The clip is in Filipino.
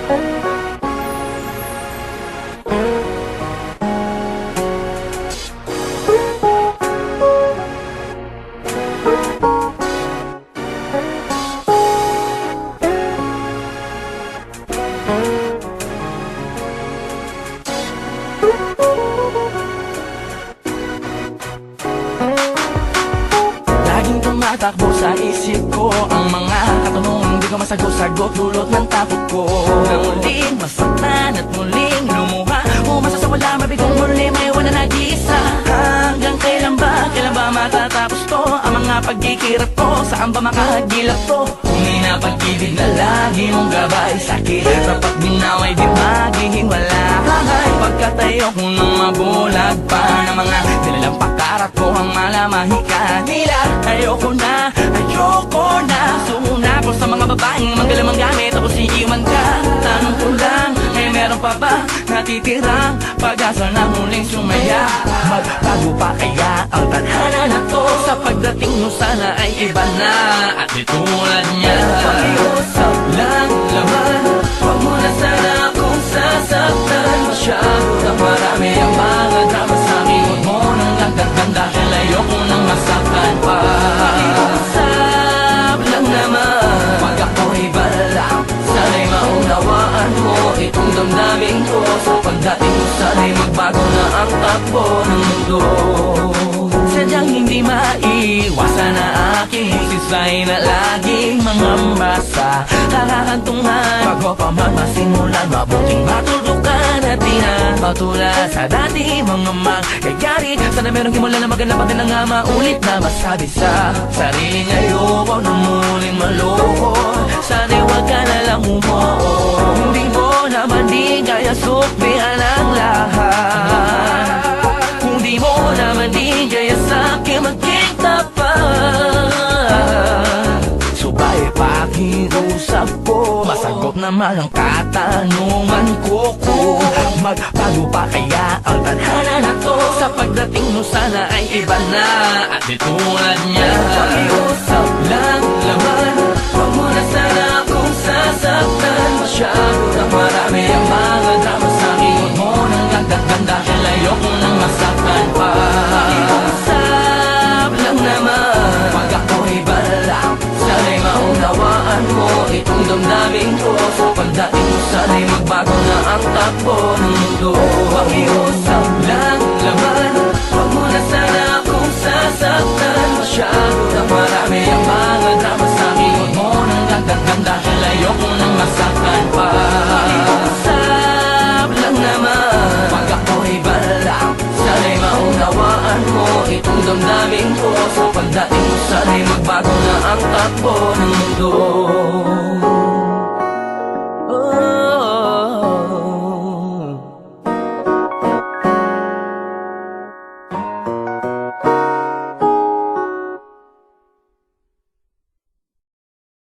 Laging tumatakbo sa isip ko ang mga katanungan hindi ko masagot-sagot, dulot ng takot ko na muling masaktan at muling lumuha. Umasa sa wala, mabigong muli may wala nag-iisa. Hanggang kailan ba matatapos to? Ang mga pagkikirap ko, saan ba makahagilap to? Kung inapag-ibig na lagi mong gabay sakit, dapat binaway di maghihiwala. Pagkatayo ko nang mabulag pa ng mga nilalang pakarat ko ang malamahikan nila. Ayoko na sumuna ko sa mga babaeng magalamang gamit tapos iiwan ka. Tanong ko lang, may meron pa ba natitirang pag-asa na muling sumaya? Magbago pa kaya ang tadhana na to? Sa pagdating mo sana ay iba na at di tulad niya. Pakiusap lang laman, huwag mo na sana akong sasaktan. Masyado na marami ang mga drama sa akin. Huwag mo nang nagdagdan dahil ayoko nang masaktan pa. Pakiusap lang naman, wag ako'y balang. Sana'y maunawaan mo itong damdamin ko. Sa pagdating mo sana'y magbago na ang takbo ng mundo. Sadyang hindi maiwasan na aking sisay na laging mangamba sa kakakantungan. Bago pa man masimulan, mabuting matulukan at di na matulad sa dati mga mangyayari. Sana merong himula na maganda pa din na nga maulit na masabi sa sarili ngayon. Huwag na muling maloko, sana'y huwag ka na lang umuo. Hindi mo naman di kaya suklihan ang lahat. Kung di mo naman di kaya sa'kin maging tapat. Subay pakiusap ko, masagot naman ang katanungan ko. Magbago pa kaya ang tadhana na to? Sa pagdating mo sana ay iba na at di tulad niya. Pakiusap lang laman, huwag mo na sana akong sasaktan. Masyado na marami ang mga drama sa akin. Huwag mo nang nagdagdan dahil ayoko nang masaktan pa. Pakiusap lang naman, wag ako'y balang. Sana'y maunawaan mo itong damdamin ko. Sa pagdating mo sana'y magbago na ang takbo ng mundo. Pakiusap lang laman, huwag mo na sana akong sasaktan. Masyado na marami ang mga drama sa akin. Huwag mo nang dagdagan dahil ayoko nang masaktan pa. Pakiusap lang naman, wag ako'y balang. Sana'y maunawaan mo itong damdamin ko. Sa pagdating mo sana'y magbago na ang takbo ng mundo.